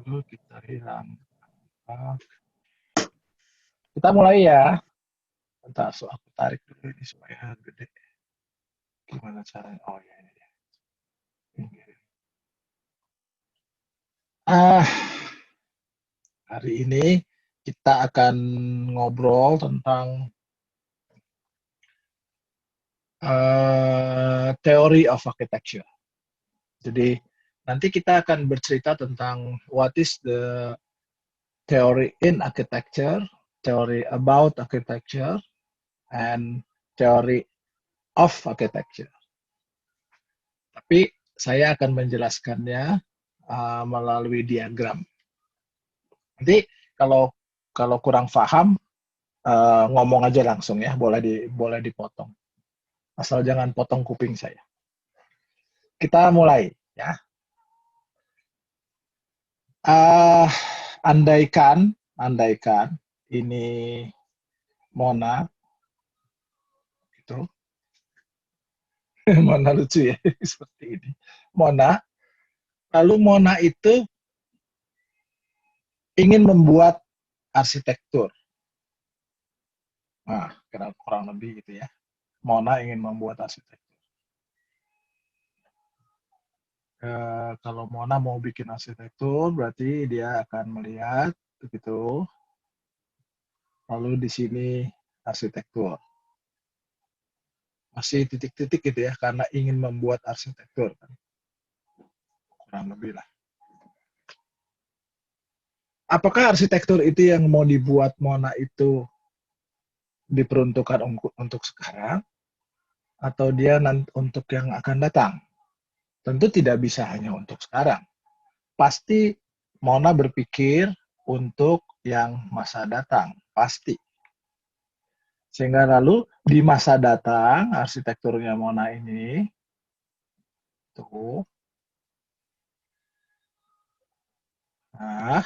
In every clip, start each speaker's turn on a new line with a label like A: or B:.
A: Lalu kita hilang. Kita mulai ya. Bentar, so aku tarik dulu ini supaya gede. Gimana caranya? Oh ya ini dia. Ah, hari ini kita akan ngobrol tentang theory of architecture. Jadi nanti kita akan bercerita tentang what is the theory in architecture, theory about architecture, and theory of architecture. Tapi saya akan menjelaskannya melalui diagram. Nanti kalau kurang paham ngomong aja langsung ya, boleh dipotong. Asal jangan potong kuping saya. Kita mulai ya. Andaikan ini Mona, gitu. Mona lucu ya, seperti ini. Mona, lalu Mona itu ingin membuat arsitektur. Nah, kurang lebih gitu ya. Mona ingin membuat arsitektur. Kalau Mona mau bikin arsitektur, berarti dia akan melihat begitu. Lalu di sini arsitektur. Masih titik-titik gitu ya, karena ingin membuat arsitektur. Kurang lebih lah. Apakah arsitektur itu yang mau dibuat Mona itu diperuntukkan untuk sekarang, atau dia untuk yang akan datang? Tentu tidak bisa hanya untuk sekarang. Pasti Mona berpikir untuk yang masa datang, pasti. Sehingga lalu di masa datang, arsitekturnya Mona ini, tuh, nah,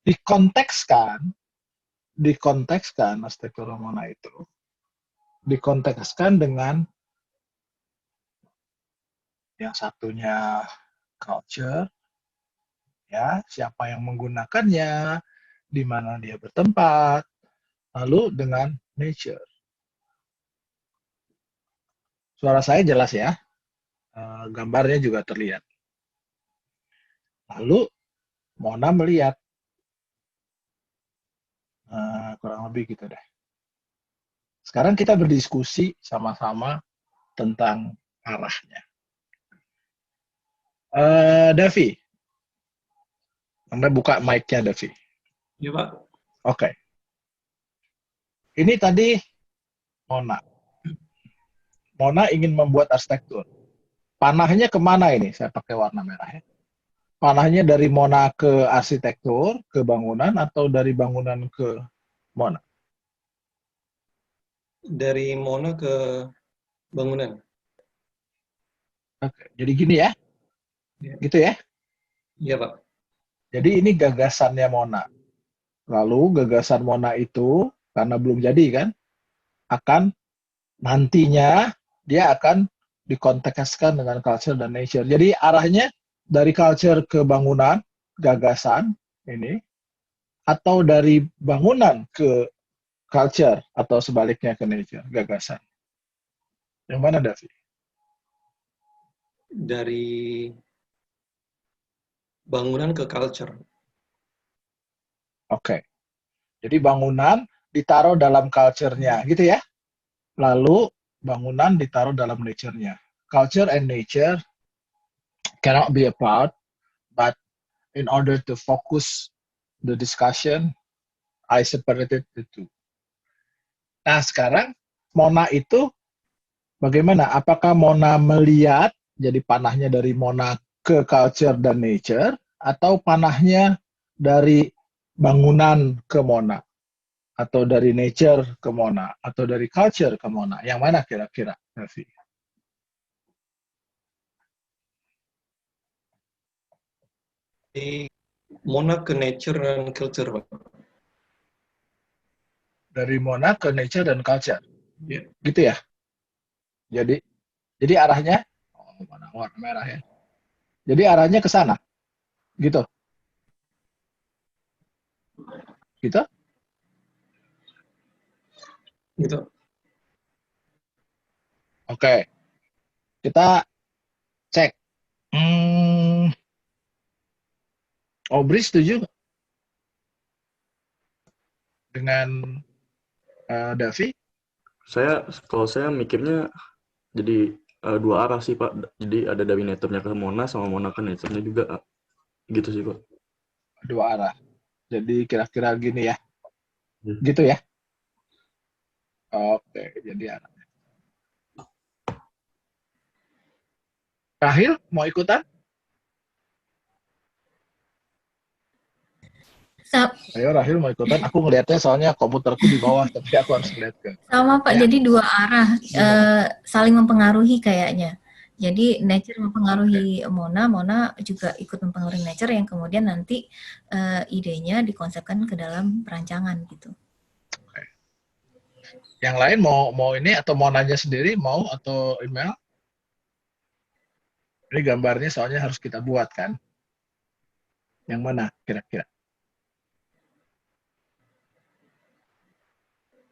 A: dikontekskan arsitektur Mona itu, dikontekskan dengan yang satunya culture, ya, siapa yang menggunakannya, di mana dia bertempat, lalu dengan nature. Suara saya jelas ya, gambarnya juga terlihat. Lalu Mona melihat, kurang lebih gitu deh. Sekarang kita berdiskusi sama-sama tentang arahnya. Davi, Anda buka mic-nya, Davi.
B: Iya, Pak.
A: Oke. Ini tadi Mona. Mona ingin membuat arsitektur. Panahnya kemana ini? Saya pakai warna merah ya. Panahnya dari Mona ke arsitektur, ke bangunan, atau dari bangunan ke Mona?
B: Dari Mona ke bangunan.
A: Oke. Jadi gini ya.
B: Ya.
A: Gitu ya.
B: Iya, Pak.
A: Jadi ini gagasannya Mona. Lalu gagasan Mona itu, karena belum jadi kan, akan nantinya dia akan dikontekskan dengan culture dan nature. Jadi arahnya dari culture ke bangunan, gagasan ini, atau dari bangunan ke culture, atau sebaliknya ke nature, gagasan. Yang mana, Davi?
B: Dari bangunan ke culture.
A: Oke. Jadi bangunan ditaruh dalam culture-nya, gitu ya. Lalu bangunan ditaruh dalam nature-nya. Culture and nature cannot be apart, but in order to focus the discussion, I separated the two. Nah, sekarang Mona itu bagaimana? Apakah Mona melihat, jadi panahnya dari Mona ke culture dan nature, atau panahnya dari bangunan ke Mona? Atau dari nature ke Mona? Atau dari culture ke Mona? Yang mana kira-kira, Davi?
B: Dari Mona ke nature dan culture, Pak.
A: Dari Mona ke nature dan culture.
B: Ya.
A: Gitu ya? Jadi arahnya, oh, warna merah ya. Jadi arahnya ke sana. Gitu. Gitu.
B: Gitu.
A: Oke. Kita cek. Aubrey setuju nggak dengan Davi?
C: Kalau saya mikirnya jadi dua arah sih Pak. Jadi ada dari nature-nya ke Mona sama Mona ke nature-nya juga. Gitu sih Pak.
A: Dua arah. Jadi kira-kira gini ya.
C: Hmm.
A: Gitu ya. Oke, jadi arah. Rahil mau ikutan? Ayo Rahil mau ikutan. Aku ngelihatnya soalnya komputerku di bawah, tapi aku harus ngeliat ke.
D: Sama Pak,
A: Ya.
D: jadi dua arah saling mempengaruhi kayaknya. Jadi nature mempengaruhi Mona, Mona juga ikut mempengaruhi nature yang kemudian nanti idenya dikonsepkan ke dalam perancangan gitu.
A: Oke. Yang lain mau ini atau mau nanya sendiri, mau atau email? Ini gambarnya soalnya harus kita buat kan. Yang mana kira-kira?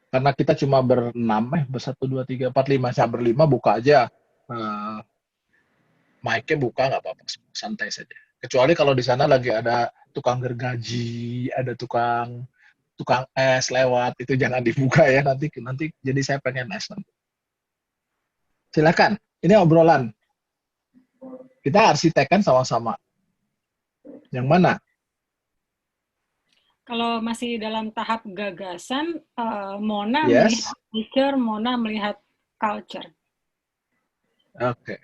A: Karena kita cuma berenam, bersatu, dua, tiga, empat, lima. Saya berlima, buka aja. Mic-nya buka, nggak apa-apa. Santai saja. Kecuali kalau di sana lagi ada tukang gergaji, ada tukang es lewat, itu jangan dibuka ya. Nanti jadi saya pengen es nanti. Silakan. Ini obrolan. Kita arsitekkan sama-sama. Yang mana?
E: Kalau masih dalam tahap gagasan, Mona
A: Yes.
E: melihat nature, Mona melihat culture.
A: Oke.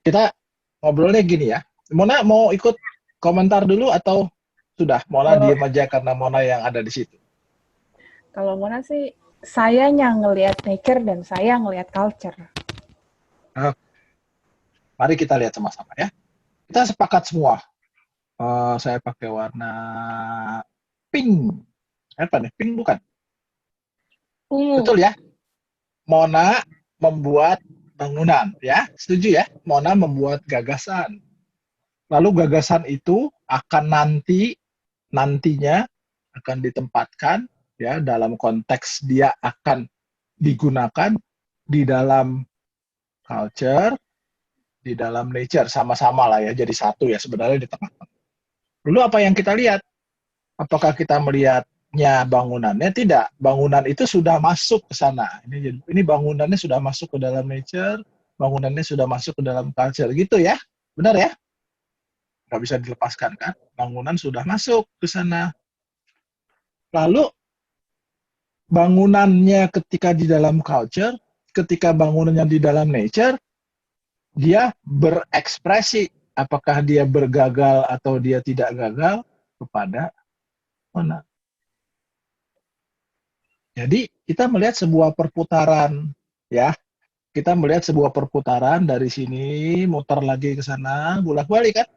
A: Kita ngobrolnya gini ya. Mona mau ikut komentar dulu atau sudah? Mona diem aja karena Mona yang ada di situ.
F: Kalau Mona sih, sayanya ngelihat nature dan saya ngelihat culture.
A: Mari kita lihat sama-sama ya. Kita sepakat semua. Saya pakai warna pink. Apa nih? Pink bukan?
E: Ungu.
A: Betul ya? Mona membuat bangunan, ya. Setuju ya? Mona membuat gagasan. Lalu gagasan itu akan nantinya akan ditempatkan ya dalam konteks dia akan digunakan di dalam culture, di dalam nature, sama-sama lah ya, jadi satu ya sebenarnya di tengah-tengah. Dulu apa yang kita lihat? Apakah kita melihatnya bangunannya? Tidak. Bangunan itu sudah masuk ke sana. Ini bangunannya sudah masuk ke dalam nature, bangunannya sudah masuk ke dalam culture. Gitu ya? Benar ya? Nggak bisa dilepaskan kan? Bangunan sudah masuk ke sana. Lalu, bangunannya ketika di dalam culture, ketika bangunannya di dalam nature, dia berekspresi. Apakah dia bergagal atau dia tidak gagal kepada mana. Jadi kita melihat sebuah perputaran, ya. Kita melihat sebuah perputaran dari sini, muter lagi ke sana, bolak-balik kan.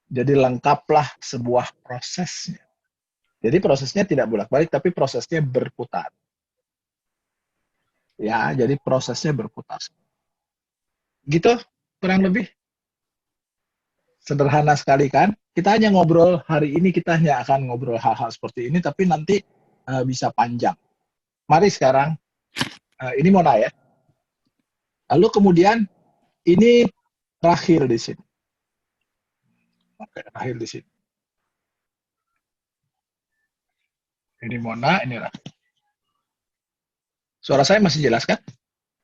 A: Jadi lengkaplah sebuah prosesnya. Jadi prosesnya tidak bolak-balik, tapi prosesnya berputar. Ya, jadi prosesnya berputar. Gitu, kurang lebih. Sederhana sekali kan? Kita hanya ngobrol, hari ini kita hanya akan ngobrol hal-hal seperti ini, tapi nanti bisa panjang. Mari sekarang, ini Mona ya. Lalu kemudian, ini Rahil di sini. Oke, Rahil di sini. Ini Mona, ini Rahil. Suara saya masih jelas kan?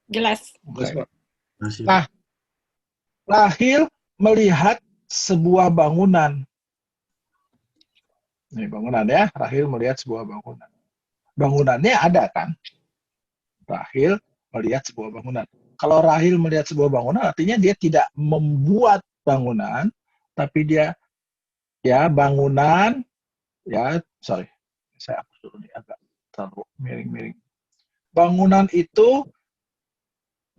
E: Jelas.
A: Okay.
C: Masih.
A: Nah, Rahil melihat sebuah bangunan. Ini bangunan ya, Rahil melihat sebuah bangunan. Bangunannya ada kan? Rahil melihat sebuah bangunan. Kalau Rahil melihat sebuah bangunan, artinya dia tidak membuat bangunan, tapi dia ya bangunan, ya sorry, saya hapus dulu nih agak terlalu miring-miring. Bangunan itu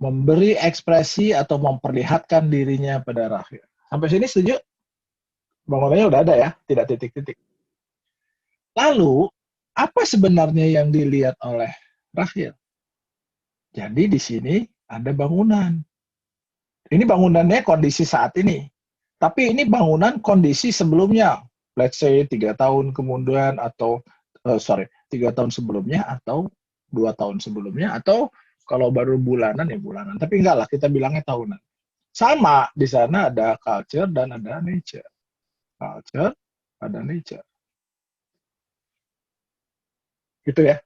A: memberi ekspresi atau memperlihatkan dirinya pada Rahil. Sampai sini setuju? Bangunannya udah ada ya, tidak titik-titik. Lalu, apa sebenarnya yang dilihat oleh Rahil? Jadi di sini ada bangunan. Ini bangunannya kondisi saat ini. Tapi ini bangunan kondisi sebelumnya, let's say 3 tahun kemudian atau 3 tahun sebelumnya atau 2 tahun sebelumnya atau kalau baru bulanan ya bulanan. Tapi enggak lah, kita bilangnya tahunan. Sama di sana ada culture dan ada nature. Culture, ada nature. Gitu ya.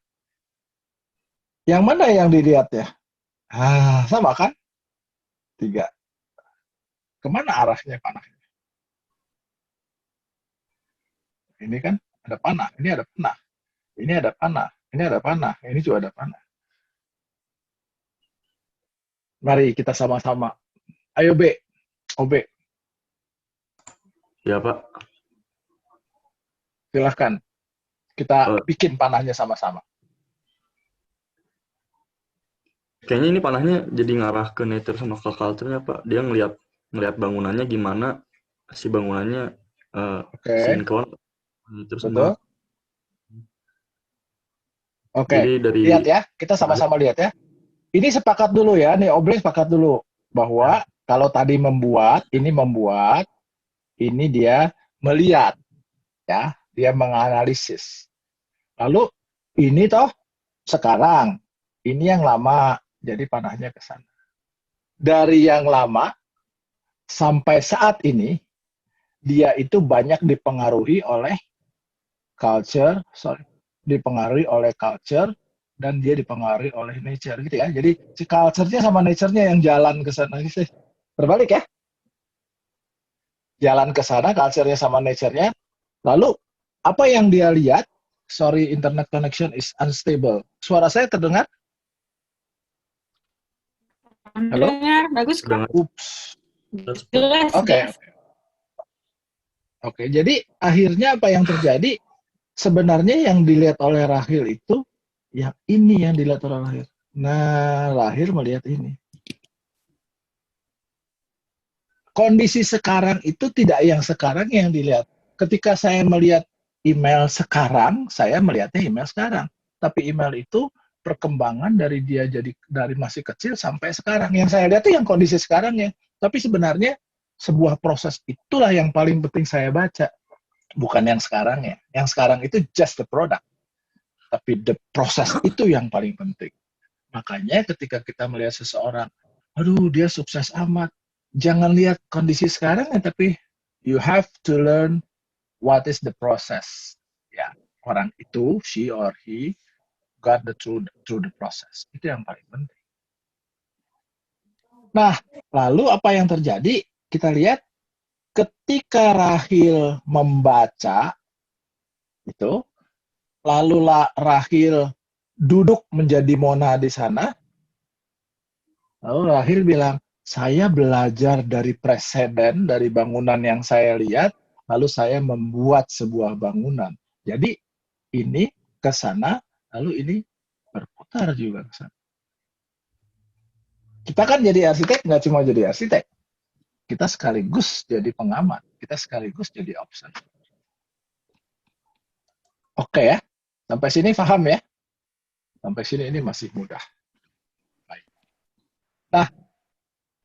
A: Yang mana yang dilihat ya? Sama kan? 3. Kemana arahnya panahnya? Ini kan ada panah, ini ada panah, ini ada panah, ini ada panah, ini juga ada panah. Mari kita sama-sama. Ayo B, OB,
C: Ya Pak.
A: silahkan. Kita
C: Eh,
A: bikin panahnya sama-sama.
C: Kayaknya ini panahnya jadi ngarah ke nature sama ke culture-nya Pak. Dia ngelihat bangunannya gimana, si bangunannya
A: Oke,
C: sinkron nature
A: betul.
C: sama.
A: Oke,
C: Jadi dari
A: lihat ya. Kita sama-sama lihat ya. Ini sepakat dulu ya. Nih OB sepakat dulu. Bahwa kalau tadi membuat, ini dia melihat. Ya, dia menganalisis. Lalu ini toh sekarang, ini yang lama, jadi panahnya ke sana. Dari yang lama sampai saat ini, dia itu banyak dipengaruhi oleh culture, dipengaruhi oleh culture, dan dia dipengaruhi oleh nature gitu ya. Jadi si culture-nya sama nature-nya yang jalan ke sana gitu. Berbalik ya. Jalan ke sana, culture-nya sama nature-nya. Lalu apa yang dia lihat? Sorry, internet connection is unstable. Suara saya terdengar? Halo?
E: Dengar, bagus kok.
C: dengan
A: Ups.
E: Jelas,
A: Oke.
E: jelas.
A: Oke, jadi akhirnya apa yang terjadi? Sebenarnya yang dilihat oleh Rahel itu, yang ini yang dilihat oleh Rahel. Nah, Rahel melihat ini. Kondisi sekarang itu tidak yang sekarang yang dilihat. Ketika saya melihat email sekarang, saya melihatnya email sekarang. Tapi email itu perkembangan dari dia dari masih kecil sampai sekarang. Yang saya lihat itu yang kondisi sekarangnya. Tapi sebenarnya sebuah proses itulah yang paling penting saya baca. Bukan yang sekarangnya. Yang sekarang itu just the product. Tapi the process itu yang paling penting. Makanya ketika kita melihat seseorang, aduh dia sukses amat, jangan lihat kondisi sekarang ya, tapi you have to learn what is the process. Ya, orang itu, she or he, got through the process. Itu yang paling penting. Nah, lalu apa yang terjadi? Kita lihat ketika Rahel membaca itu, lalu Rahel duduk menjadi Mona di sana. Lalu Rahel bilang, saya belajar dari preseden, dari bangunan yang saya lihat, lalu saya membuat sebuah bangunan. Jadi ini ke sana, lalu ini berputar juga ke sana. Kita kan jadi arsitek, nggak cuma jadi arsitek. Kita sekaligus jadi pengamat. Kita sekaligus jadi observer. Oke ya, sampai sini paham ya? Sampai sini ini masih mudah. Baik. Nah,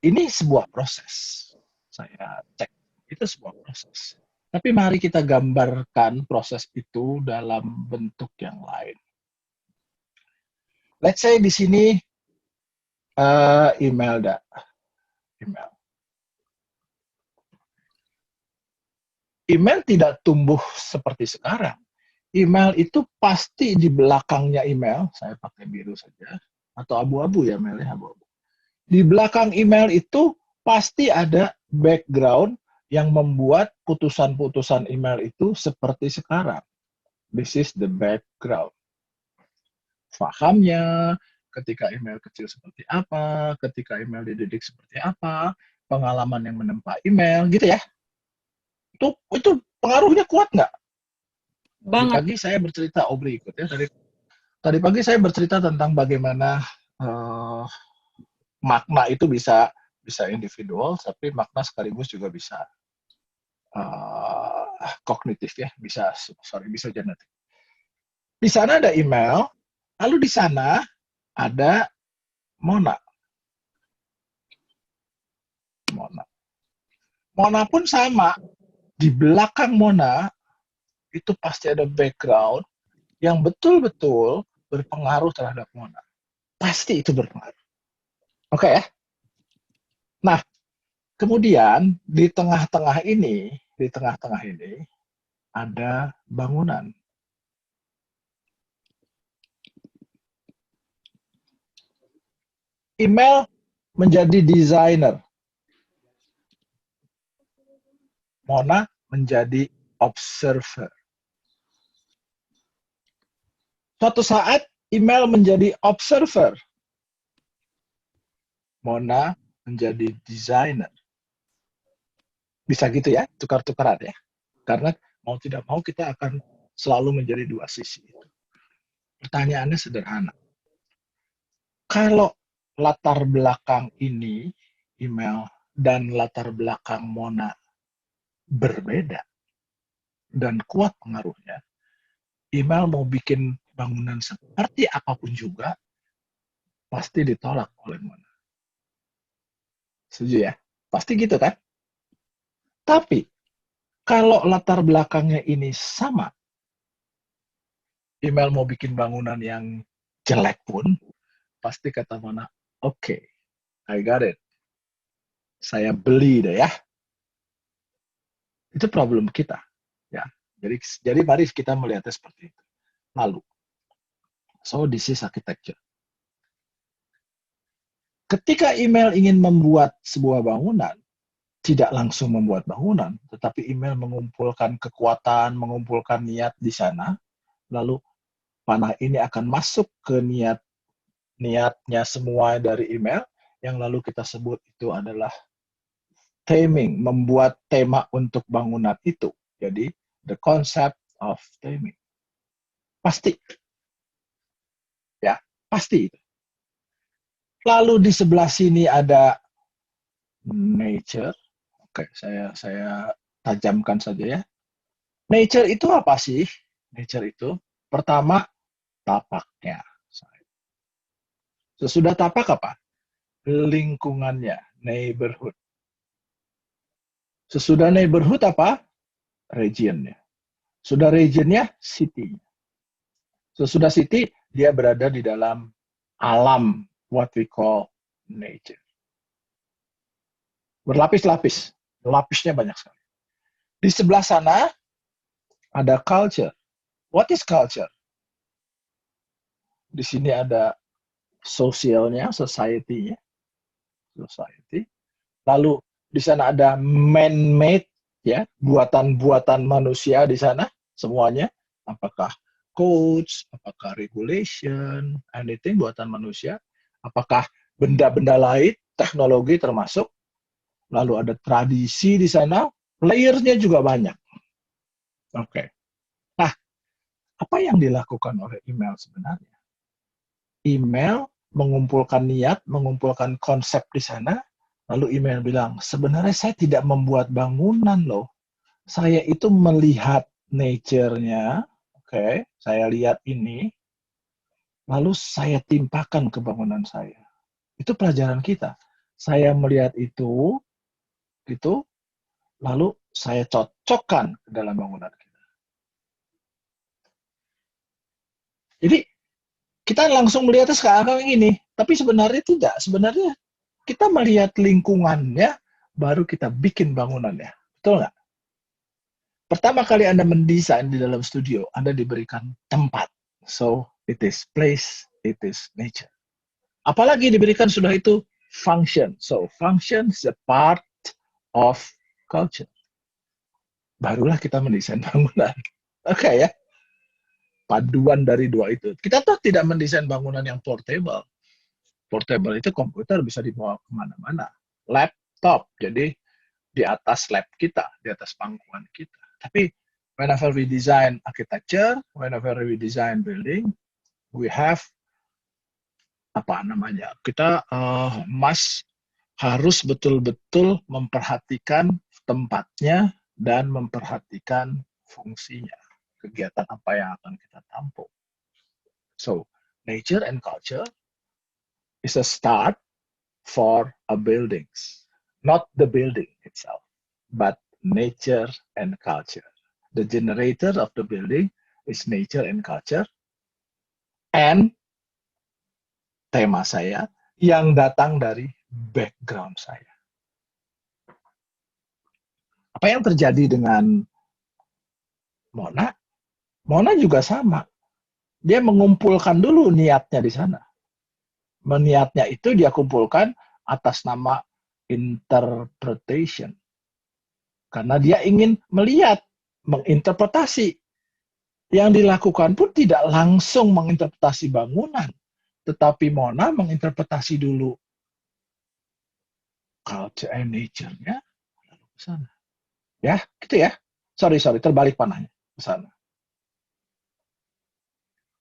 A: ini sebuah proses. Saya cek, itu sebuah proses. Tapi mari kita gambarkan proses itu dalam bentuk yang lain. Let's say di sini email. Email tidak tumbuh seperti sekarang. Email itu pasti di belakangnya email, saya pakai biru saja, atau abu-abu ya, emailnya abu-abu. Di belakang email itu pasti ada background yang membuat putusan-putusan email itu seperti sekarang. This is the background. Fahamnya, ketika email kecil seperti apa, ketika email dididik seperti apa, pengalaman yang menempa email, gitu ya. Itu pengaruhnya kuat nggak? Tadi
E: Banget.
A: pagi saya bercerita, Obri ikut ya. Tadi pagi saya bercerita tentang bagaimana makna itu bisa individual, tapi makna sekaligus juga bisa kognitif ya, bisa genetik. Di sana ada email, lalu di sana ada Mona. Mona pun sama. Di belakang Mona itu pasti ada background yang betul-betul berpengaruh terhadap Mona. Pasti itu berpengaruh. Oke ya? Nah, kemudian di tengah-tengah ini ada bangunan. Email menjadi desainer. Mona menjadi observer. Suatu saat email menjadi observer. Mona menjadi desainer. Bisa gitu ya, tukar-tukaran ya. Karena mau tidak mau kita akan selalu menjadi dua sisi. Pertanyaannya sederhana. Kalau latar belakang ini, email, dan latar belakang Mona berbeda dan kuat pengaruhnya, email mau bikin bangunan seperti apapun juga, pasti ditolak oleh Mona. Setuju ya? Pasti gitu kan? Tapi, kalau latar belakangnya ini sama, email mau bikin bangunan yang jelek pun, pasti kata Mona, oke, I got it. Saya beli deh ya. Itu problem kita. Ya. Jadi mari kita melihatnya seperti itu. Lalu, so this is architecture. Ketika email ingin membuat sebuah bangunan, tidak langsung membuat bangunan, tetapi email mengumpulkan kekuatan, mengumpulkan niat di sana, lalu panah ini akan masuk ke niatnya semua dari email, yang lalu kita sebut itu adalah theming, membuat tema untuk bangunan itu. Jadi, the concept of theming. Pasti. Ya, pasti itu. Lalu di sebelah sini ada nature. Oke, saya tajamkan saja ya. Nature itu apa sih? Nature itu pertama tapaknya. Sesudah tapak apa? Lingkungannya, neighborhood. Sesudah neighborhood apa? Regionnya. Sudah regionnya, city. Sesudah city, dia berada di dalam alam, what we call nature. Berlapis-lapis, lapisnya banyak sekali. Di sebelah sana ada culture. What is culture? Di sini ada sosialnya, society-nya, society. Lalu di sana ada man-made, ya, buatan-buatan manusia di sana semuanya. Apakah codes, apakah regulation, anything buatan manusia, apakah benda-benda lain, teknologi termasuk. Lalu ada tradisi di sana, layers-nya juga banyak. Oke. Nah, apa yang dilakukan oleh email sebenarnya? Email mengumpulkan niat, mengumpulkan konsep di sana, lalu email bilang, sebenarnya saya tidak membuat bangunan loh. Saya itu melihat nature-nya, oke, saya lihat ini, lalu saya timpakan ke bangunan saya. Itu pelajaran kita. Saya melihat itu, gitu, lalu saya cocokkan ke dalam bangunan kita. Jadi, kita langsung melihatnya sekarang ini, tapi sebenarnya tidak. Sebenarnya kita melihat lingkungannya, baru kita bikin bangunannya. Betul nggak? Pertama kali Anda mendesain di dalam studio, Anda diberikan tempat. So, it is place, it is nature. Apalagi diberikan sudah itu function. So, function is a part of culture. Barulah kita mendesain bangunan. Oke ya? Paduan dari dua itu. Kita tuh tidak mendesain bangunan yang portable. Portable itu komputer bisa dibawa kemana-mana. Laptop, jadi di atas lab kita, di atas pangkuan kita. Tapi whenever we design architecture, whenever we design building, we have apa namanya? Kita harus betul-betul memperhatikan tempatnya dan memperhatikan fungsinya, kegiatan apa yang akan kita tampung. So, nature and culture is a start for a buildings, not the building itself. but nature and culture. The generator of the building is nature and culture. And tema saya yang datang dari background saya. Apa yang terjadi dengan Mona? Mona juga sama. Dia mengumpulkan dulu niatnya di sana. Niatnya itu dia kumpulkan atas nama interpretation. Karena dia ingin melihat, menginterpretasi. Yang dilakukan pun tidak langsung menginterpretasi bangunan. Tetapi Mona menginterpretasi dulu culture and nature-nya lalu ke sana. Ya, gitu ya. Sorry, terbalik panahnya ke sana.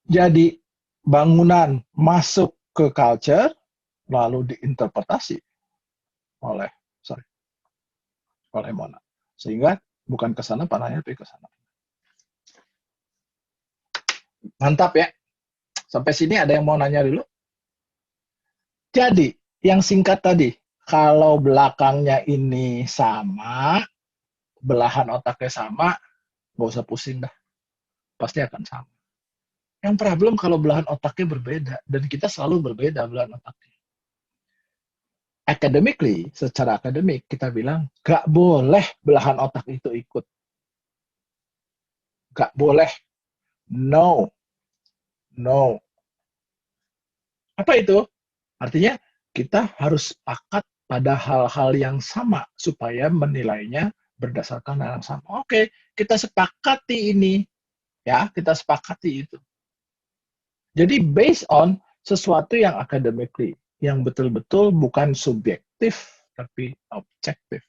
A: Jadi bangunan masuk ke culture lalu diinterpretasi oleh Mona. Sehingga bukan ke sana panahnya tapi ke sana. Mantap ya. Sampai sini ada yang mau nanya dulu? Jadi, yang singkat tadi, kalau belakangnya ini sama, belahan otaknya sama, nggak usah pusing dah. Pasti akan sama. Yang problem kalau belahan otaknya berbeda, dan kita selalu berbeda belahan otaknya. Academically, secara akademik, kita bilang, nggak boleh belahan otak itu ikut. Nggak boleh. No. Apa itu? Artinya, kita harus sepakat pada hal-hal yang sama, supaya menilainya berdasarkan hal yang sama. Oke, kita sepakati ini. Ya, kita sepakati itu. Jadi, based on sesuatu yang academically, yang betul-betul bukan subjektif, tapi objektif.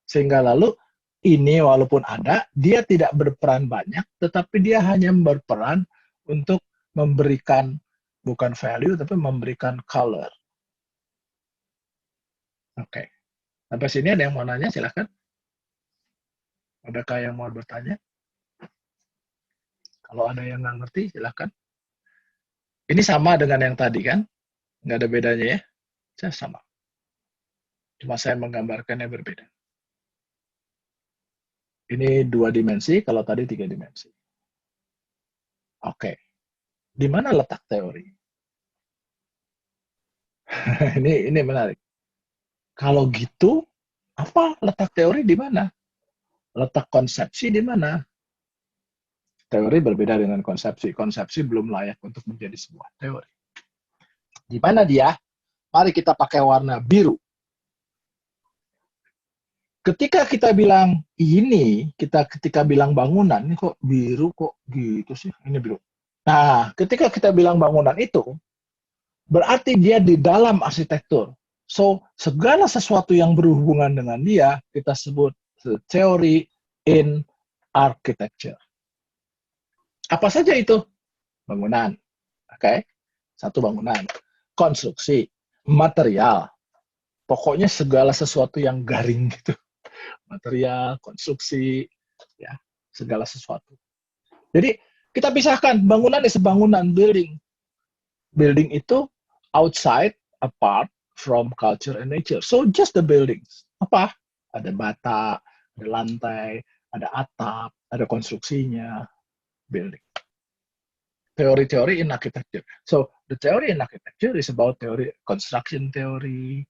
A: Sehingga lalu, ini walaupun ada, dia tidak berperan banyak, tetapi dia hanya berperan untuk memberikan, bukan value, tapi memberikan color. Oke. Sampai sini ada yang mau nanya, silahkan. Adakah yang mau bertanya? Kalau ada yang nggak ngerti, silahkan. Ini sama dengan yang tadi kan? Nggak ada bedanya ya? Saya sama. Cuma saya menggambarkannya berbeda. Ini 2 dimensi, kalau tadi 3 dimensi. Oke. Di mana letak teori? ini menarik. Kalau gitu, apa letak teori di mana? Letak konsepsi di mana? Teori berbeda dengan konsepsi. Konsepsi belum layak untuk menjadi sebuah teori. Di mana dia? Mari kita pakai warna biru. Ketika kita bilang ini, ketika bilang bangunan, ini kok biru kok gitu sih? Ini biru. Nah, ketika kita bilang bangunan itu, berarti dia di dalam arsitektur. So, segala sesuatu yang berhubungan dengan dia, kita sebut teori in architecture. Apa saja itu? Bangunan. Oke. Satu bangunan. Konstruksi. Material. Pokoknya segala sesuatu yang garing gitu. Material, konstruksi, ya, segala sesuatu. Jadi, kita pisahkan. Bangunan is bangunan, building. Building itu outside, apart from culture and nature. So, just the buildings. Apa? Ada bata, ada lantai, ada atap, ada konstruksinya, building. Teori-teori in architecture. So, the theory in architecture is about theory, construction theory,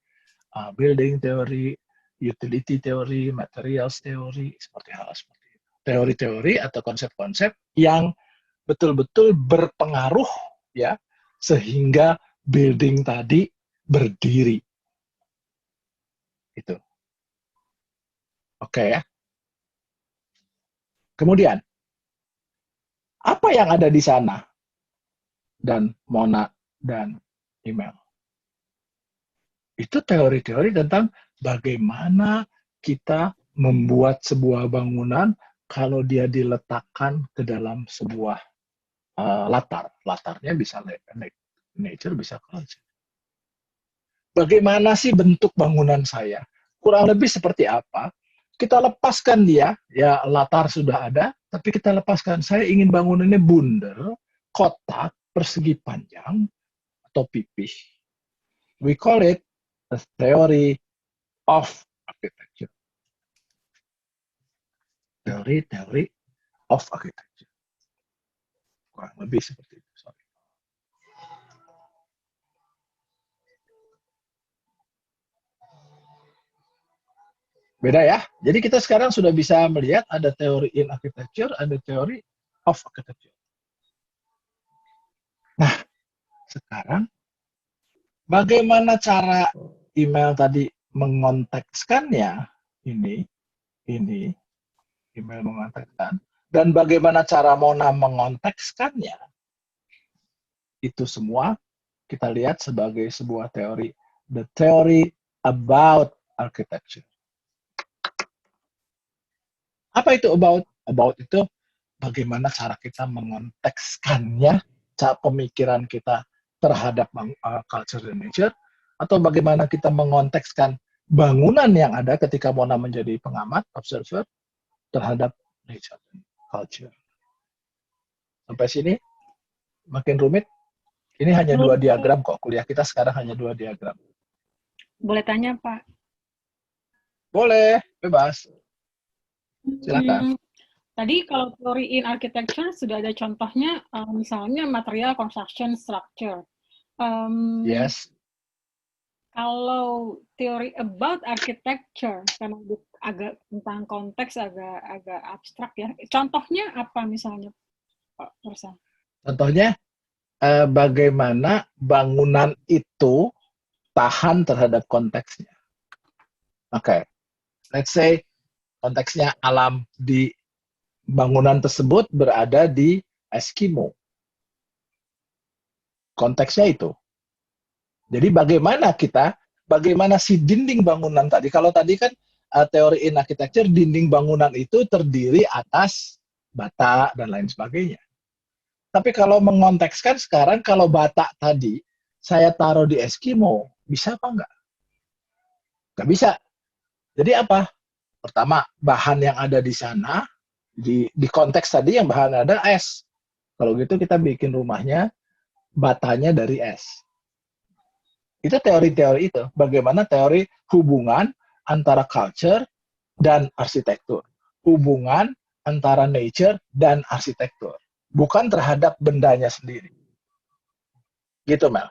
A: building theory, utility theory, materials theory, seperti hal seperti itu. Teori-teori atau konsep-konsep yang betul-betul berpengaruh ya sehingga building tadi berdiri. Itu. Oke ya. Kemudian apa yang ada di sana? Dan Mona dan email. Itu teori-teori tentang bagaimana kita membuat sebuah bangunan kalau dia diletakkan ke dalam sebuah latar. Latarnya bisa nature, bisa culture. Bagaimana sih bentuk bangunan saya? Kurang lebih seperti apa? Kita lepaskan dia, ya latar sudah ada, tapi kita lepaskan. Saya ingin bangunannya bundar, kotak, persegi panjang, atau pipih. We call it a theory of architecture. Teori of architecture. Kurang lebih seperti itu. Sorry. Beda ya. Jadi kita sekarang sudah bisa melihat ada teori in architecture, ada teori of architecture. Nah, sekarang bagaimana cara email tadi mengontekskannya? Ini email mengontekskan, dan bagaimana cara Mona mengontekskannya? Itu semua kita lihat sebagai sebuah teori, the theory about architecture. Apa itu about? About itu bagaimana cara kita mengontekskannya, cara pemikiran kita terhadap culture dan nature, atau bagaimana kita mengontekskan bangunan yang ada ketika Mona menjadi pengamat, observer, terhadap nature dan culture. Sampai sini makin rumit. Ini hanya 2 diagram kok. Kuliah kita sekarang hanya 2 diagram.
E: Boleh tanya, Pak?
A: Boleh, bebas. Silakan.
E: Tadi kalau teori in architecture sudah ada contohnya, misalnya material construction structure.
A: Yes.
E: Kalau teori about architecture, karena agak tentang konteks agak abstrak ya. Contohnya apa misalnya, Pak Rosa?
A: Contohnya, bagaimana bangunan itu tahan terhadap konteksnya. Oke. Let's say konteksnya alam, di bangunan tersebut berada di Eskimo. Konteksnya itu. Jadi bagaimana si dinding bangunan tadi, kalau tadi kan teori in architecture, dinding bangunan itu terdiri atas bata dan lain sebagainya. Tapi kalau mengontekskan sekarang, kalau bata tadi saya taruh di Eskimo, bisa apa enggak? Nggak bisa. Jadi apa? Pertama, bahan yang ada di sana, di konteks tadi yang bahan ada es. Kalau gitu kita bikin rumahnya, batanya dari es. Itu teori-teori itu. Bagaimana teori hubungan antara culture dan arsitektur. Hubungan antara nature dan arsitektur. Bukan terhadap bendanya sendiri. Gitu, Mel.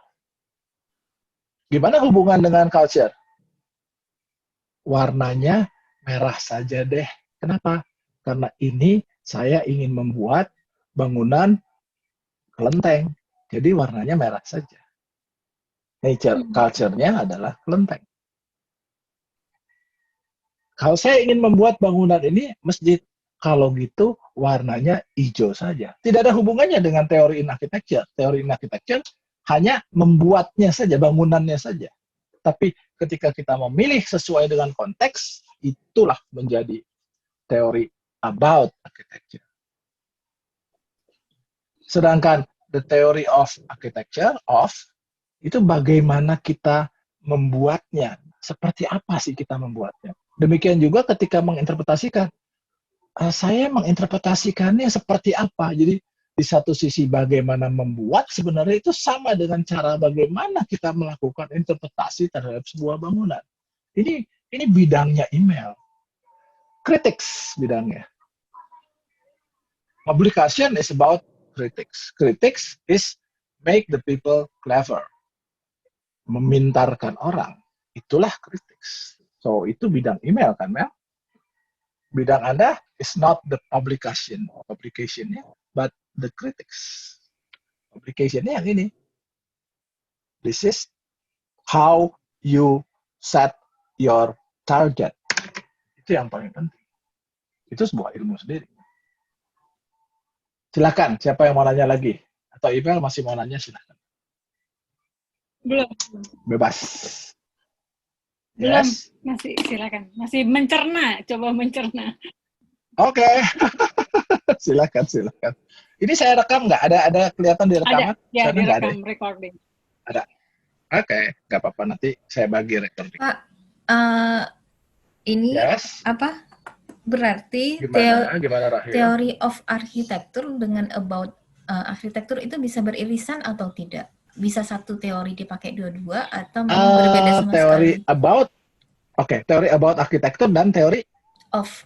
A: Gimana hubungan dengan culture? Warnanya merah saja deh. Kenapa? Karena ini saya ingin membuat bangunan kelenteng. Jadi warnanya merah saja. Nature, culture-nya adalah kelenteng. Kalau saya ingin membuat bangunan ini masjid, kalau gitu warnanya hijau saja. Tidak ada hubungannya dengan teori in architecture. Teori in architecture hanya membuatnya saja, bangunannya saja. Tapi ketika kita memilih sesuai dengan konteks, itulah menjadi teori about architecture. Sedangkan the theory of architecture, itu bagaimana kita membuatnya. Seperti apa sih kita membuatnya. Demikian juga ketika menginterpretasikan. Saya menginterpretasikannya seperti apa. Jadi di satu sisi bagaimana membuat, sebenarnya itu sama dengan cara bagaimana kita melakukan interpretasi terhadap sebuah bangunan. Ini bidangnya email. Critics bidangnya. Publication is about critics. Critics is make the people clever. Memintarkan orang. Itulah critics. So, itu bidang email kan, Mel? Bidang Anda is not the publication-nya, but the critics. Publication-nya yang ini. This is how you set your target. Itu yang paling penting. Itu sebuah ilmu sendiri. Silakan, siapa yang mau nanya lagi? Atau email masih mau nanya, silakan.
E: Belum.
A: Bebas.
E: Belum,
A: Yes.
E: masih silakan. Masih mencerna, coba mencerna.
A: Oke. Silakan. Ini saya rekam nggak? Ada kelihatan di rekaman?
E: Ada, ya
A: Sana nggak ada?
E: direkam recording.
A: Ada. Oke, nggak apa-apa, nanti saya bagi recording.
D: Pak, ini
A: Yes.
D: apa? Berarti
A: Gimana Rahil?
D: teori of architecture dengan about arsitektur itu bisa beririsan atau tidak? Bisa satu teori dipakai dua-dua atau memang berbeda sama
A: teori
D: sekali?
A: about, teori about arsitektur dan teori
D: Of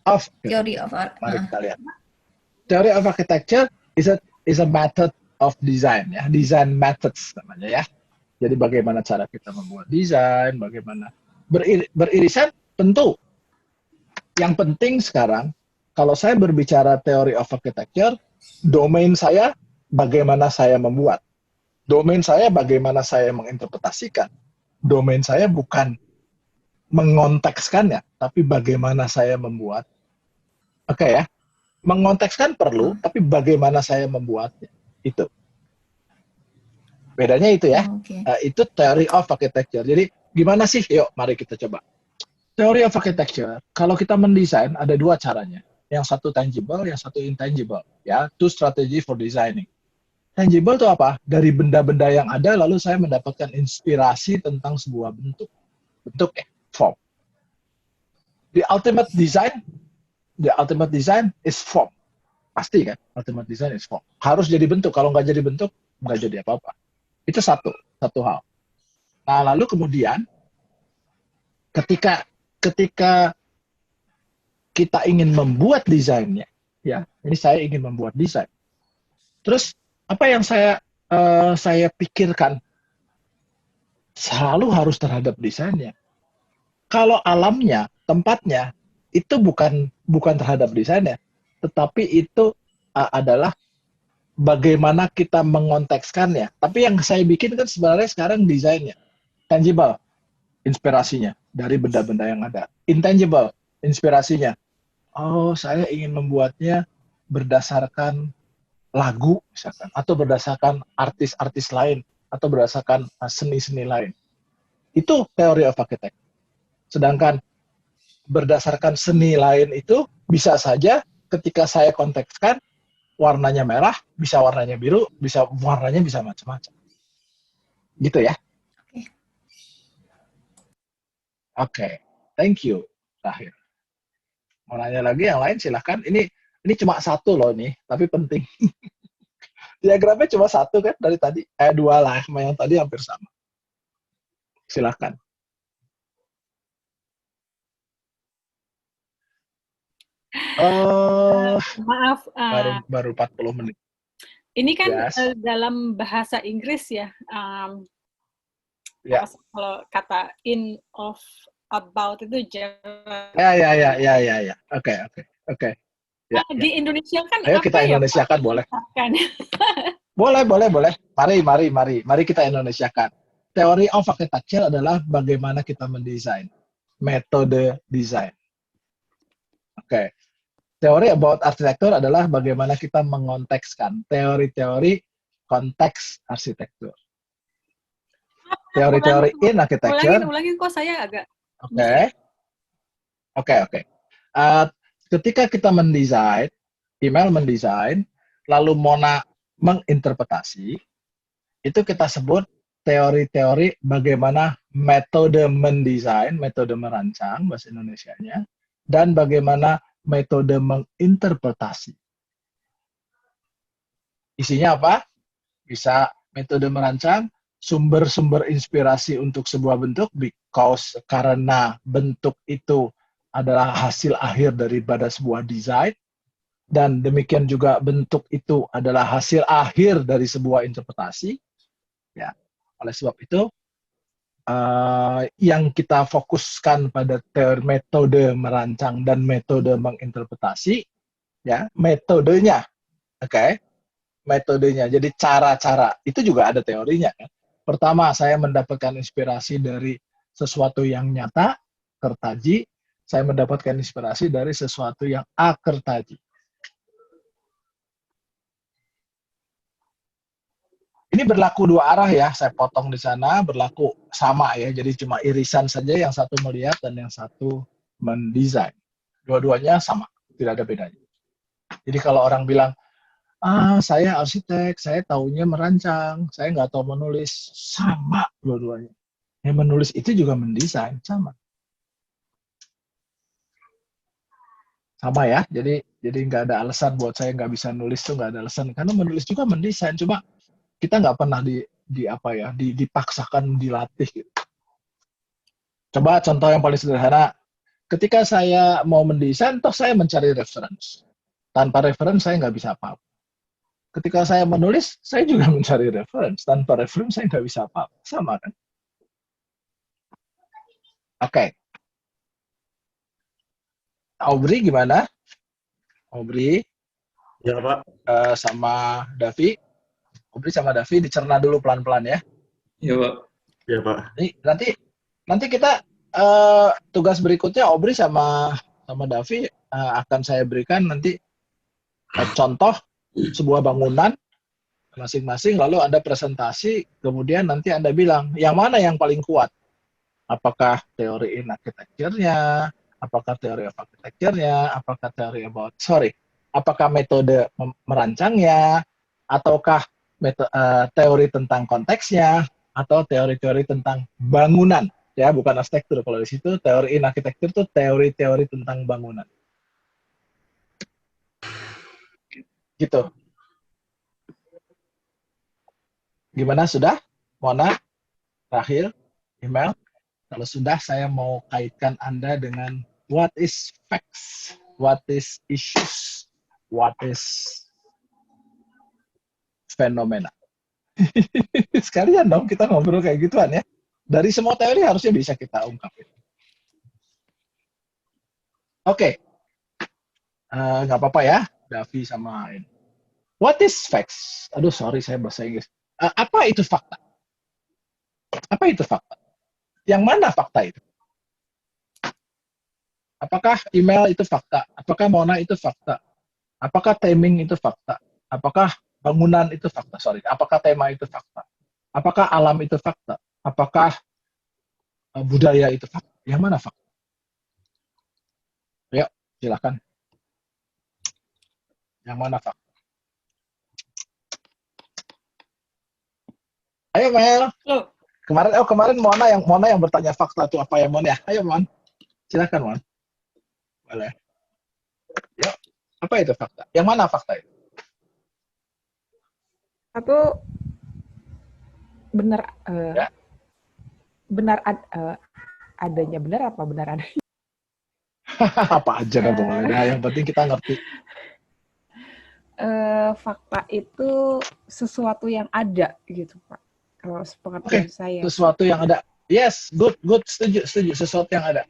A: of
D: Theory of art.
A: Mari kita lihat. Theory of architecture is a method of design, ya, design methods namanya, ya. Jadi bagaimana cara kita membuat desain, bagaimana beririsan, tentu. Yang penting sekarang, kalau saya berbicara theory of architecture, domain saya bagaimana saya membuat. Domain saya bagaimana saya menginterpretasikan. Domain saya bukan mengontekskannya, tapi bagaimana saya membuat. Oke, ya. Mengontekskan perlu, tapi bagaimana saya membuatnya. Itu. Bedanya itu, ya.
D: Oke.
A: Itu theory of architecture. Jadi gimana sih? Yuk, mari kita coba. Theory of architecture, kalau kita mendesain ada dua caranya. Yang satu tangible, yang satu intangible. Ya, two strategy for designing. Tangible itu apa? Dari benda-benda yang ada, lalu saya mendapatkan inspirasi tentang sebuah bentuk. Bentuk, form. The ultimate design is form. Pasti kan? Ultimate design is form. Harus jadi bentuk. Kalau nggak jadi bentuk, nggak jadi apa-apa. Itu satu hal. Nah, lalu kemudian ketika kita ingin membuat desainnya, ya, ini saya ingin membuat desain. Terus apa yang saya pikirkan selalu harus terhadap desainnya. Kalau alamnya, tempatnya itu bukan terhadap desainnya, tetapi itu adalah bagaimana kita mengontekskannya. Tapi yang saya bikin kan sebenarnya sekarang desainnya. Tangible, inspirasinya dari benda-benda yang ada. Intangible, inspirasinya. Oh, saya ingin membuatnya berdasarkan lagu, misalkan. Atau berdasarkan artis-artis lain. Atau berdasarkan seni-seni lain. Itu teori of architect. Sedangkan berdasarkan seni lain itu bisa saja ketika saya kontekskan warnanya merah, bisa warnanya biru, warnanya bisa macam-macam. Gitu ya. Oke. Thank you. Terakhir. Mau nanya lagi yang lain silahkan. Ini cuma satu loh nih, tapi penting. Diagramnya cuma satu kan dari tadi. Dua lah, sama yang tadi hampir sama. Silahkan.
E: Maaf,
A: baru 40 menit.
E: ini kan
A: Yes.
E: dalam bahasa Inggris ya.
A: Ya.
E: Kalau kata in, of, about itu jarang.
A: Ya. Oke. Ya,
E: Di Indonesia kan
A: ayo
E: apa
A: kita
E: ya,
A: Indonesiakan,
E: Pak?
A: boleh.
E: Kan.
A: Boleh. Mari kita Indonesiakan. Teori of architecture adalah bagaimana kita mendesain. Metode desain. Oke. Teori about architecture adalah bagaimana kita mengontekskan teori-teori konteks arsitektur. Teori-teori in architecture.
E: Ulangin kok saya agak.
A: Oke. Ketika kita mendesain, email mendesain, lalu Mona menginterpretasi, itu kita sebut teori-teori bagaimana metode mendesain, metode merancang, bahasa Indonesianya, dan bagaimana metode menginterpretasi. Isinya apa? Bisa metode merancang, sumber-sumber inspirasi untuk sebuah bentuk, karena bentuk itu adalah hasil akhir daripada sebuah desain, dan demikian juga bentuk itu adalah hasil akhir dari sebuah interpretasi. Ya, oleh sebab itu, yang kita fokuskan pada teori metode merancang dan metode menginterpretasi, ya, metodenya, metodenya. Jadi cara-cara itu juga ada teorinya. Kan? Pertama, saya mendapatkan inspirasi dari sesuatu yang nyata, kertaji. Saya mendapatkan inspirasi dari sesuatu yang akertaji. Ini berlaku dua arah ya, saya potong di sana, berlaku sama ya, jadi cuma irisan saja, yang satu melihat dan yang satu mendesain. Dua-duanya sama, tidak ada bedanya. Jadi kalau orang bilang, saya arsitek, saya taunya merancang, saya nggak tahu menulis, sama dua-duanya. Yang menulis itu juga mendesain, sama. Sama ya, jadi nggak ada alasan buat saya nggak bisa nulis tuh, nggak ada alasan, karena menulis juga mendesain, cuma kita nggak pernah dipaksakan dilatih gitu. Coba contoh yang paling sederhana, Ketika saya mau mendesain, toh saya mencari reference. Tanpa reference saya nggak bisa apa-apa. Ketika saya menulis, saya juga mencari reference. Tanpa reference saya nggak bisa apa-apa. Sama kan? Oke. Aubrey gimana? Aubrey
C: Ya, Pak.
A: sama Davi. Aubrey sama Davi dicerna dulu pelan-pelan ya.
B: Ya, Pak.
C: Ya, Pak.
A: Nih, nanti kita tugas berikutnya Aubrey sama Davi akan saya berikan nanti contoh sebuah bangunan masing-masing, lalu Anda presentasi, kemudian nanti Anda bilang yang mana yang paling kuat. Apakah teori in architecture-nya, apakah teori of architecture-nya, apakah metode merancangnya, ataukah teori tentang konteksnya, atau teori-teori tentang bangunan, ya bukan arsitektur. Kalau di situ teori in architecture itu teori-teori tentang bangunan. Gitu. Gimana, sudah? Mona, Rahil, email? Kalau sudah, saya mau kaitkan Anda dengan what is facts, what is issues, what is fenomena. Sekalian dong kita ngobrol kayak gituan ya. Dari semua teori harusnya bisa kita ungkapin. Oke. Nggak apa-apa ya, Davi sama ini. What is facts? Aduh, sorry saya bahasa Inggris. Apa itu fakta? Apa itu fakta? Yang mana fakta itu? Apakah email itu fakta? Apakah Mona itu fakta? Apakah timing itu fakta? Apakah bangunan itu fakta? Sorry. Apakah tema itu fakta? Apakah alam itu fakta? Apakah budaya itu fakta? Yang mana fakta? Yuk, silakan. Yang mana fakta? Ayo Mel.
E: Loh,
A: Kemarin Mona yang bertanya fakta itu apa ya Mon ya? Ayo Mon. Silakan Mon. Boleh. Yuk. Apa itu fakta? Yang mana fakta itu?
F: Satu benar
A: Ya.
F: Adanya benar apa benar adanya?
A: Apa aja kan boleh. Nah, yang penting kita ngerti.
F: Fakta itu sesuatu yang ada gitu Pak. Kalau sepengetahuan saya.
A: Sesuatu yang ada. Yes, good, setuju. Sesuatu yang ada.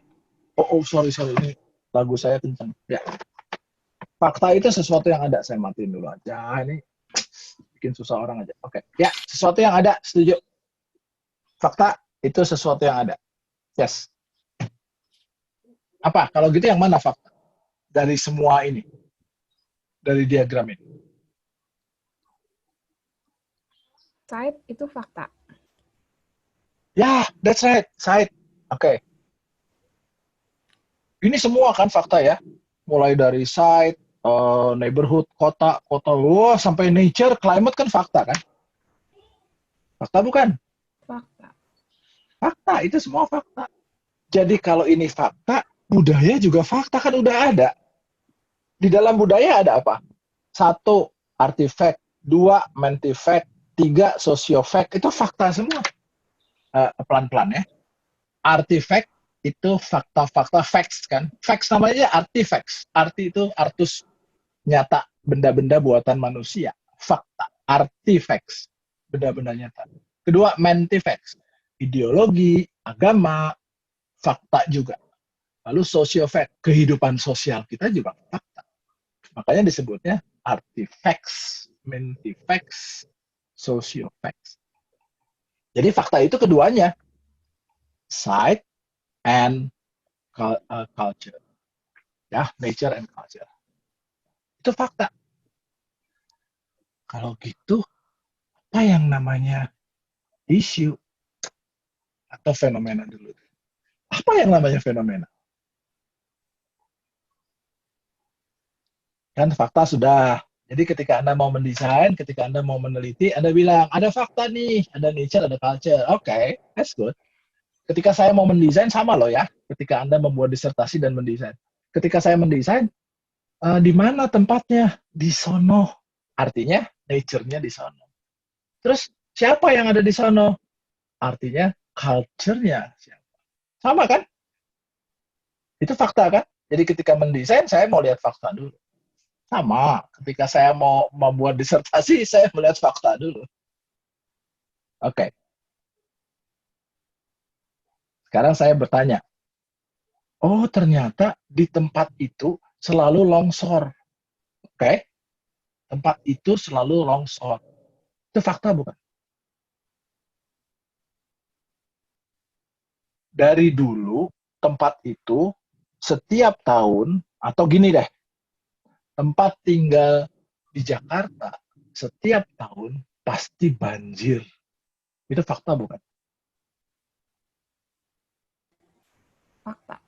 A: Oh, sorry, ini lagu saya kencang. Ya. Fakta itu sesuatu yang ada. Saya matiin dulu aja. Ini bikin susah orang aja. Oke. Ya, sesuatu yang ada. Setuju. Fakta itu sesuatu yang ada. Yes. Apa? Kalau gitu yang mana fakta? Dari semua ini. Dari diagram ini.
F: Site itu fakta.
A: Ya, that's right. Site. Oke. Ini semua kan fakta ya. Mulai dari site, neighborhood, kota, wah, sampai nature, climate kan fakta kan? Fakta bukan?
F: Fakta.
A: Fakta, itu semua fakta. Jadi kalau ini fakta, budaya juga fakta kan udah ada. Di dalam budaya ada apa? 1, artifact. 2, mentifact. 3, sociofact. Itu fakta semua. Pelan-pelan ya. Artifact itu fakta-fakta, facts kan. Facts namanya artifacts. Arti itu artus, nyata, benda-benda buatan manusia. Fakta, artifacts, benda-benda nyata. Kedua, mentifacts. Ideologi, agama, fakta juga. Lalu sociofact, kehidupan sosial kita juga fakta. Makanya disebutnya artifacts, mentifacts, sociofacts. Jadi fakta itu keduanya. Site and culture. Ya, nature and culture. Itu fakta. Kalau gitu, apa yang namanya issue atau fenomena dulu? Apa yang namanya fenomena? Kan fakta sudah. Jadi ketika Anda mau mendesain, ketika Anda mau meneliti, Anda bilang, ada fakta nih, ada nature, ada culture. Oke, that's good. Ketika saya mau mendesain, sama loh ya. Ketika Anda membuat disertasi dan mendesain. Ketika saya mendesain, di mana tempatnya? Di sono. Artinya, nature-nya di sono. Terus, siapa yang ada di sono? Artinya, culture-nya siapa? Sama kan? Itu fakta kan? Jadi ketika mendesain, saya mau lihat fakta dulu. Sama, ketika saya mau membuat disertasi, saya melihat fakta dulu. Oke. Sekarang saya bertanya, oh ternyata di tempat itu selalu longsor. Oke? Tempat itu selalu longsor. Itu fakta bukan? Dari dulu, tempat itu setiap tahun, atau gini deh, tempat tinggal di Jakarta setiap tahun pasti banjir. Itu fakta bukan?
F: Fakta.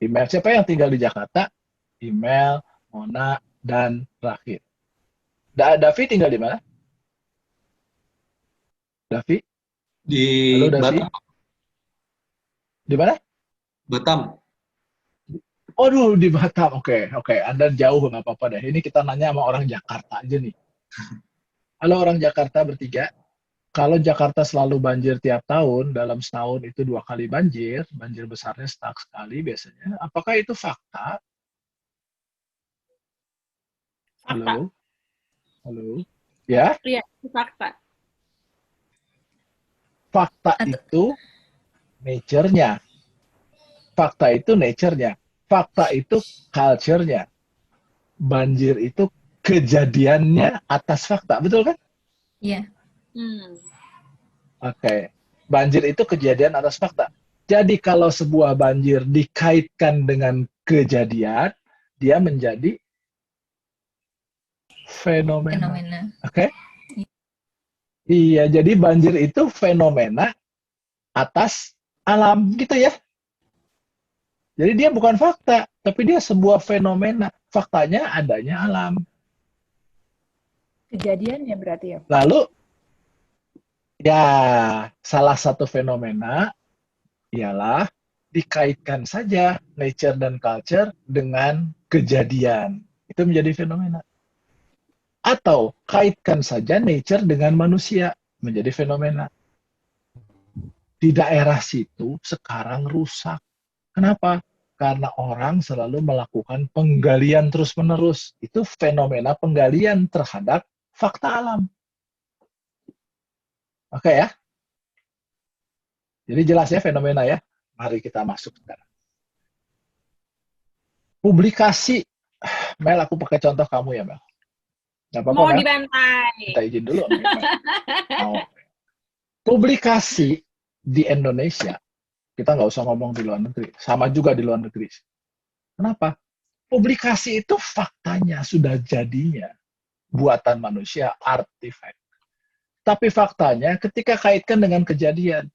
A: Email siapa yang tinggal di Jakarta? Email, Mona, dan Raffi. Davi tinggal di mana? Davi?
B: Di
A: Halo Davi?
B: Batam.
A: Di mana?
B: Batam.
A: Aduh, di Batam. Oke. Anda jauh, nggak apa-apa deh. Ini kita nanya sama orang Jakarta aja nih. Halo orang Jakarta bertiga. Kalau Jakarta selalu banjir tiap tahun, dalam setahun itu 2 kali banjir besarnya sekali biasanya. Apakah itu fakta?
E: Fakta.
A: Halo? Ya?
E: Iya, itu fakta.
A: Fakta itu nature-nya. Fakta itu nature-nya. Fakta itu culture-nya. Banjir itu kejadiannya atas fakta. Betul kan?
D: Iya.
A: Oke. Banjir itu kejadian atas fakta. Jadi kalau sebuah banjir dikaitkan dengan kejadian, dia menjadi fenomena. Oke? Iya, jadi banjir itu fenomena atas alam gitu ya. Jadi dia bukan fakta, tapi dia sebuah fenomena. Faktanya adanya alam.
F: Kejadiannya berarti ya.
A: Lalu, ya salah satu fenomena ialah dikaitkan saja nature dan culture dengan kejadian. Itu menjadi fenomena. Atau kaitkan saja nature dengan manusia, menjadi fenomena. Di daerah situ sekarang rusak. Kenapa? Karena orang selalu melakukan penggalian terus-menerus. Itu fenomena penggalian terhadap fakta alam. Oke ya? Jadi jelas ya fenomena ya? Mari kita masuk sekarang. Publikasi. Mel, aku pakai contoh kamu ya, Mel. Gak apa-apa,
E: Mau
A: Mel?
E: dibantai.
A: Kita izin dulu. Mau. Publikasi di Indonesia, kita nggak usah ngomong di luar negeri. Sama juga di luar negeri. Kenapa? Publikasi itu faktanya sudah jadinya buatan manusia, artifak. Tapi faktanya ketika kaitkan dengan kejadian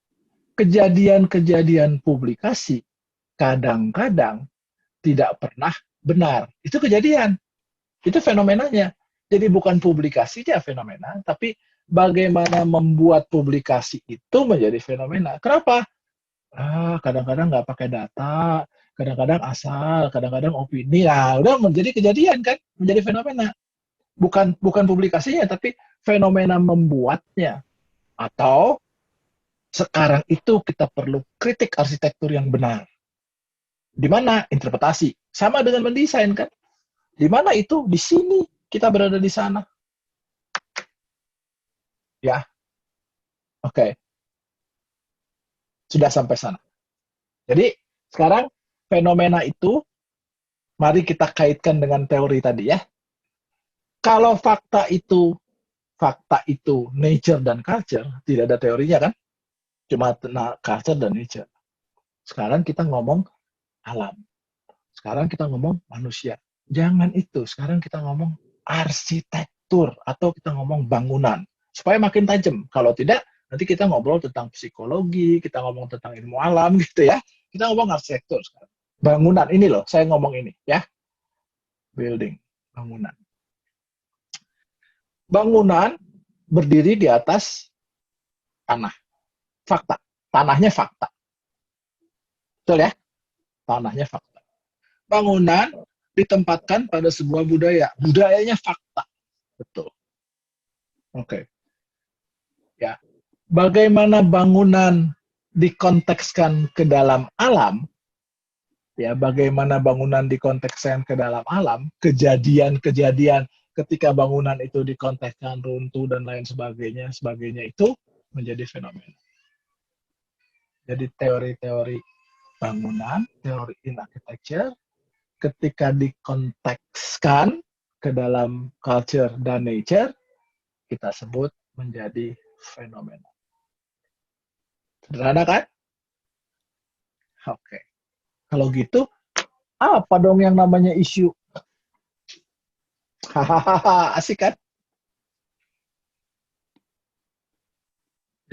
A: publikasi kadang-kadang tidak pernah benar. Itu kejadian. Itu fenomenanya. Jadi bukan publikasinya fenomena, tapi bagaimana membuat publikasi itu menjadi fenomena. Kenapa? Kadang-kadang nggak pakai data, kadang-kadang asal, kadang-kadang opini. Nah, udah menjadi kejadian kan, menjadi fenomena. Bukan publikasinya, tapi fenomena membuatnya. Atau sekarang itu kita perlu kritik arsitektur yang benar. Di mana interpretasi? Sama dengan mendesain kan? Di mana itu? Di sini. Kita berada di sana. Ya. Oke. Sudah sampai sana. Jadi, sekarang fenomena itu, mari kita kaitkan dengan teori tadi ya. Kalau fakta itu nature dan culture, tidak ada teorinya kan? Cuma culture dan nature. Sekarang kita ngomong alam. Sekarang kita ngomong manusia. Jangan itu. Sekarang kita ngomong arsitektur atau kita ngomong bangunan. Supaya makin tajam. Kalau tidak, nanti kita ngobrol tentang psikologi, kita ngomong tentang ilmu alam gitu ya. Kita ngomong arsitektur sekarang. Bangunan, ini loh, saya ngomong ini ya. Building, bangunan. Bangunan berdiri di atas tanah. Fakta. Tanahnya fakta. Betul ya? Tanahnya fakta. Bangunan ditempatkan pada sebuah budaya. Budayanya fakta. Betul. Oke. Ya. Bagaimana bangunan dikontekskan ke dalam alam, ya bagaimana bangunan dikontekskan ke dalam alam, kejadian-kejadian ketika bangunan itu dikontekskan runtuh dan lain sebagainya itu menjadi fenomena. Jadi teori-teori bangunan, teori in architecture, ketika dikontekskan ke dalam culture dan nature, kita sebut menjadi fenomena. Sederhana kan? Oke. Kalau gitu, apa dong yang namanya isu? Hahaha, asik kan?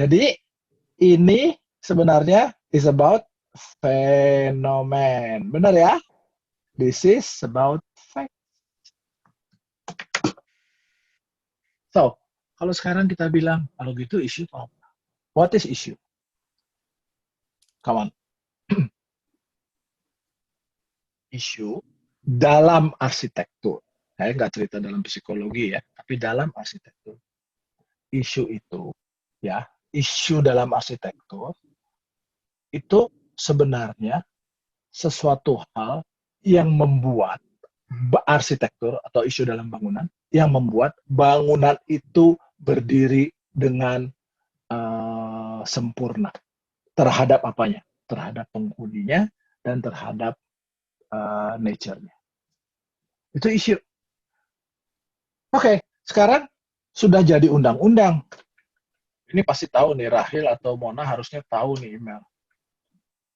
A: Jadi, ini sebenarnya is about fenomen. Benar ya? This is about fact. So, kalau sekarang kita bilang, kalau gitu isu apa? What is issue? Come on. Isu dalam arsitektur. Saya nggak cerita dalam psikologi ya, tapi dalam arsitektur. Isu itu, ya, isu dalam arsitektur, itu sebenarnya sesuatu hal yang membuat arsitektur atau isu dalam bangunan, yang membuat bangunan itu berdiri dengan sempurna. Terhadap apanya? Terhadap penghuninya dan terhadap nature-nya. Itu isu. Oke, sekarang sudah jadi undang-undang. Ini pasti tahu nih, Rahil atau Mona harusnya tahu nih, Email.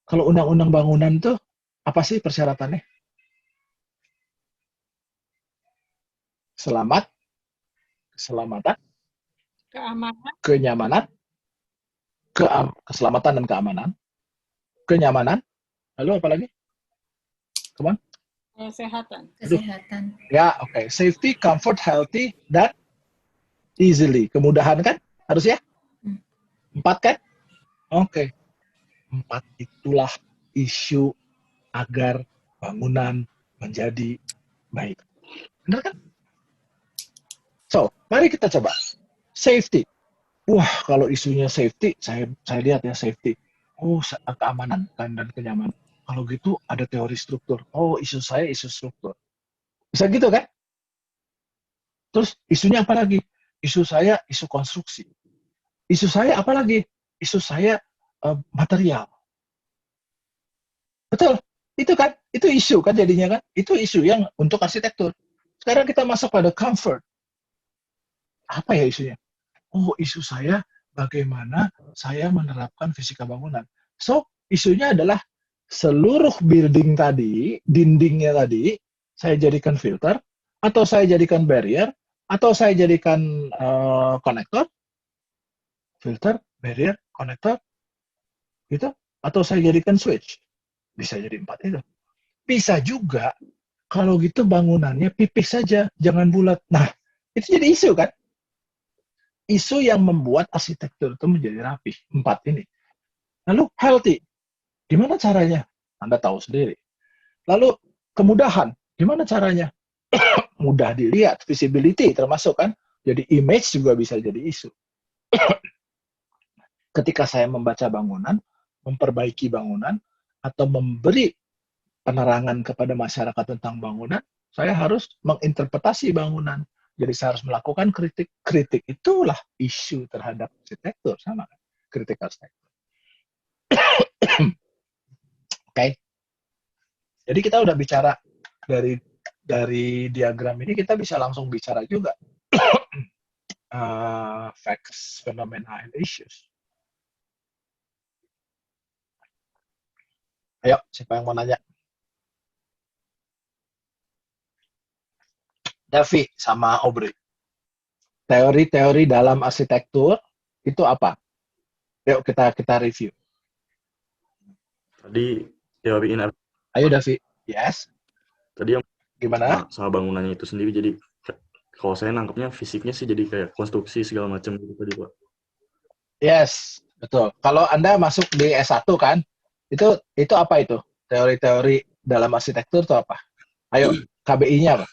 A: Kalau undang-undang bangunan tuh, apa sih persyaratannya? Selamat, keselamatan,
E: Keamanan,
A: kenyamanan, keselamatan dan keamanan, kenyamanan, lalu apa lagi? Come on.
E: kesehatan.
D: Kesehatan.
A: Ya, oke. Safety, comfort, healthy, dan easily. Kemudahan kan? Harus ya? 4 kan? Oke. 4 itulah isu agar bangunan menjadi baik. Benar kan? So, mari kita coba. Safety. Wah, kalau isunya safety, saya lihat ya safety. Oh, keamanan dan kenyamanan. Kalau gitu ada teori struktur. Oh, isu saya isu struktur. Bisa gitu kan? Terus isunya apa lagi? Isu saya isu konstruksi. Isu saya apa lagi? Isu saya material. Betul. Itu kan? Itu isu kan jadinya kan? Itu isu yang untuk arsitektur. Sekarang kita masuk pada comfort. Apa ya isunya? Oh, isu saya bagaimana saya menerapkan fisika bangunan. So, isunya adalah seluruh building tadi, dindingnya tadi, saya jadikan filter, atau saya jadikan barrier, atau saya jadikan konektor, filter, barrier, konektor, gitu, atau saya jadikan switch. Bisa jadi 4 itu. Bisa juga, kalau gitu bangunannya pipih saja, jangan bulat. Nah, itu jadi isu kan? Isu yang membuat arsitektur itu menjadi rapi. 4 ini. Lalu healthy. Gimana caranya? Anda tahu sendiri. Lalu kemudahan. Gimana caranya? Mudah dilihat. Visibility termasuk kan. Jadi image juga bisa jadi isu. Ketika saya membaca bangunan, memperbaiki bangunan, atau memberi penerangan kepada masyarakat tentang bangunan, saya harus menginterpretasi bangunan. Jadi saya harus melakukan kritik. Kritik itulah isu terhadap arsitektur. Sama kan? Kritik arsitektur. Oke. Jadi kita udah bicara dari diagram ini, kita bisa langsung bicara juga facts, phenomena, and issues. Ayo, siapa yang mau nanya? Davi sama Aubrey. Teori-teori dalam arsitektur itu apa? Yuk kita review.
C: Tadi teori in
A: Ayo Davi. Yes.
C: tadi yang
A: Gimana?
C: sama bangunannya itu sendiri, jadi kalau saya nangkepnya fisiknya sih jadi kayak konstruksi segala macam gitu tadi Pak.
A: Yes, betul. Kalau Anda masuk di S1 kan, itu apa itu? Teori-teori dalam arsitektur itu apa? Ayo, KBI-nya apa?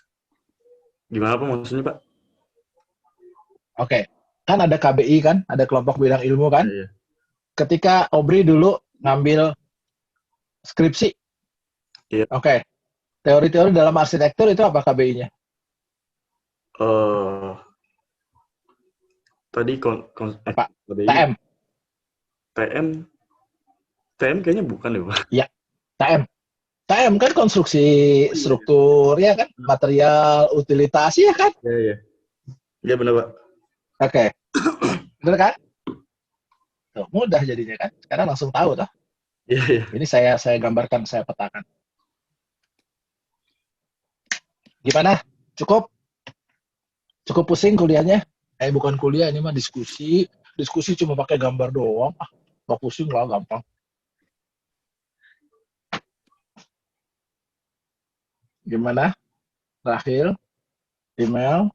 C: Gimana Pak maksudnya Pak?
A: Oke. Kan ada KBI kan, ada kelompok bidang ilmu kan?
C: Iya.
A: Ketika Aubrey dulu ngambil skripsi,
C: Iya.
A: Oke. Teori-teori dalam arsitektur itu apa KBI-nya?
C: Eh, tadi
A: Pak,
C: KBI,
A: TM.
C: TM, TM kayaknya bukan deh, Pak.
A: Iya, TM. TM kan konstruksi
C: Oh, iya.
A: struktur, ya kan? Material, utilitas, ya kan?
C: Iya, iya. Iya benar, Pak.
A: Oke. Bener kan? Tuh, mudah jadinya kan? Sekarang langsung tahu toh.
C: Iya, iya.
A: Ini saya gambarkan, saya petakan. Gimana? Cukup? Cukup pusing kuliahnya? Bukan kuliah, ini mah diskusi. Diskusi cuma pakai gambar doang. Ah, nggak pusing lah, gampang. Gimana? Rahil? Email?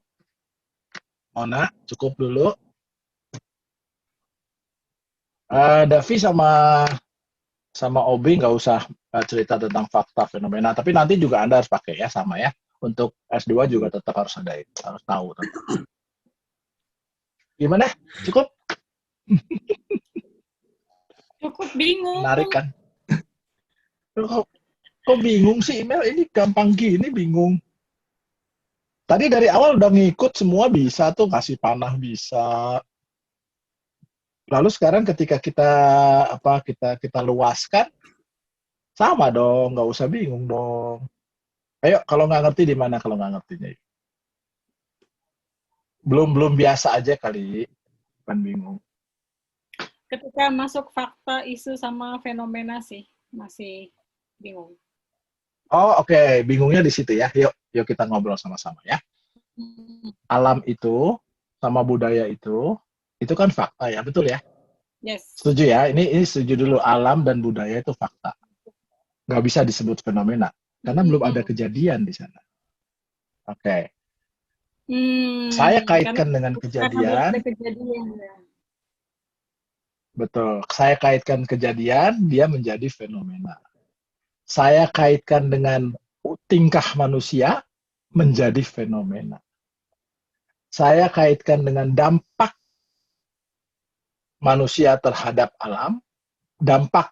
A: Mona? Cukup dulu. Davi sama Obi nggak usah cerita tentang fakta fenomena, tapi nanti juga Anda harus pakai ya, sama ya. Untuk S2 juga tetap harus ada, harus tahu. Gimana? Cukup?
E: Cukup bingung.
A: Menarik kan? Kok bingung sih email? Ini gampang gini bingung. Tadi dari awal udah ngikut semua bisa tuh, kasih panah bisa. Lalu sekarang ketika kita luaskan, sama dong, nggak usah bingung dong. Ayo, kalau nggak ngerti di mana kalau nggak ngertinya? Belum biasa aja kali, kan bingung.
E: Ketika masuk fakta, isu, sama fenomena sih, masih bingung.
A: Oh, oke. Bingungnya di situ ya. Yuk kita ngobrol sama-sama ya. Alam itu sama budaya itu kan fakta ya, betul ya?
E: Yes.
A: Setuju ya? Ini setuju dulu, alam dan budaya itu fakta. Nggak bisa disebut fenomena karena belum ada kejadian di sana. Oke. Saya kaitkan dengan kejadian.
E: Ya.
A: Betul. Saya kaitkan kejadian, dia menjadi fenomena. Saya kaitkan dengan tingkah manusia, menjadi fenomena. Saya kaitkan dengan dampak manusia terhadap alam, dampak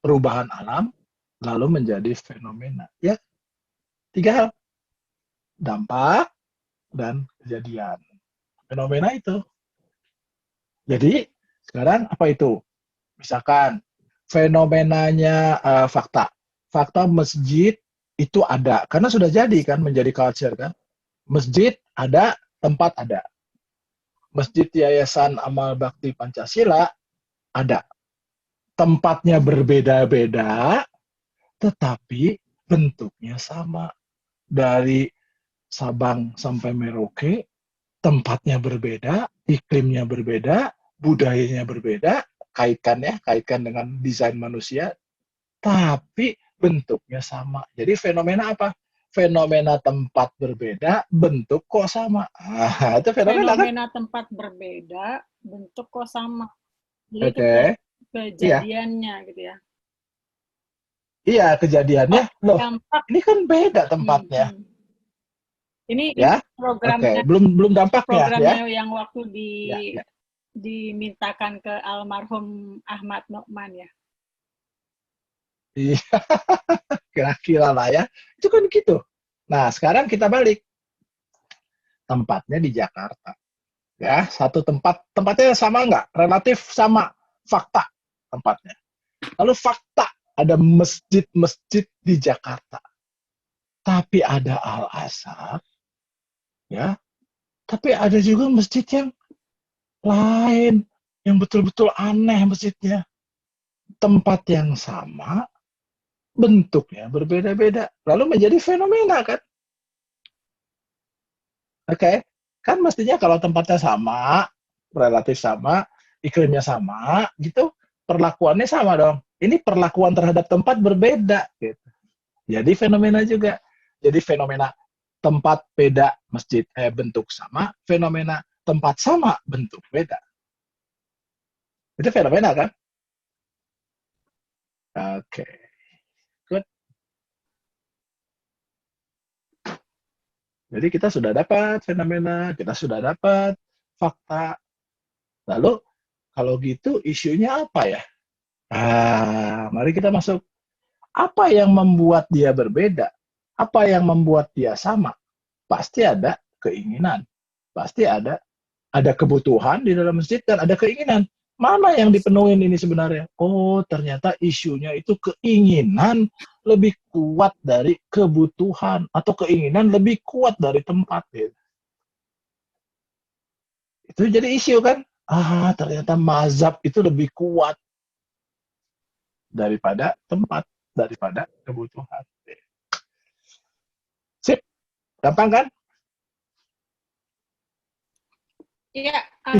A: perubahan alam, lalu menjadi fenomena. Ya, 3 hal. Dampak dan kejadian. Fenomena itu. Jadi, sekarang apa itu? Misalkan, fenomenanya fakta. Fakta masjid itu ada. Karena sudah jadi kan, menjadi culture kan. Masjid ada, tempat ada. Masjid Yayasan Amal Bakti Pancasila ada. Tempatnya berbeda-beda, tetapi bentuknya sama. Dari Sabang sampai Merauke, tempatnya berbeda, iklimnya berbeda, budayanya berbeda, kaitkan dengan desain manusia, tapi bentuknya sama. Jadi fenomena apa? Fenomena tempat berbeda, bentuk kok sama. Itu fenomena kan?
E: Fenomena tempat berbeda, bentuk kok sama. Jadi
A: Oke.
E: kejadiannya gitu ya.
A: Iya, kejadiannya. Loh,
E: Dampak.
A: ini kan beda tempatnya.
E: Ini
A: Ya?
E: programnya.
A: Oke, belum dampaknya
E: programnya
A: ya.
E: yang waktu
A: Ya.
E: dimintakan ke almarhum Ahmad Nokman ya.
A: Iya, kira-kira lah ya. Itu kan gitu. Nah, sekarang kita balik. Tempatnya di Jakarta. Ya, satu tempatnya sama nggak? Relatif sama. Fakta tempatnya. Lalu fakta, ada masjid-masjid di Jakarta. Tapi ada Al-Azhar, ya. Tapi ada juga masjid yang lain, yang betul-betul aneh masjidnya. Tempat yang sama, bentuknya berbeda-beda. Lalu menjadi fenomena kan? Oke. Kan mestinya kalau tempatnya sama, relatif sama, iklimnya sama, gitu, perlakuannya sama dong. Ini perlakuan terhadap tempat berbeda. Gitu. Jadi fenomena juga. Jadi fenomena tempat beda, masjid bentuk sama, fenomena tempat sama, bentuk beda. Itu fenomena kan? Oke. Good. Jadi kita sudah dapat fenomena, kita sudah dapat fakta. Lalu kalau gitu isunya apa ya? Mari kita masuk. Apa yang membuat dia berbeda? Apa yang membuat dia sama? Pasti ada keinginan. Pasti ada kebutuhan di dalam masjid dan ada keinginan. Mana yang dipenuhin ini sebenarnya? Oh, ternyata isunya itu keinginan lebih kuat dari kebutuhan atau keinginan lebih kuat dari tempat. Gitu. Itu jadi isu kan? Ternyata mazhab itu lebih kuat daripada tempat, daripada kebutuhan. Sip, gampang kan?
E: Iya,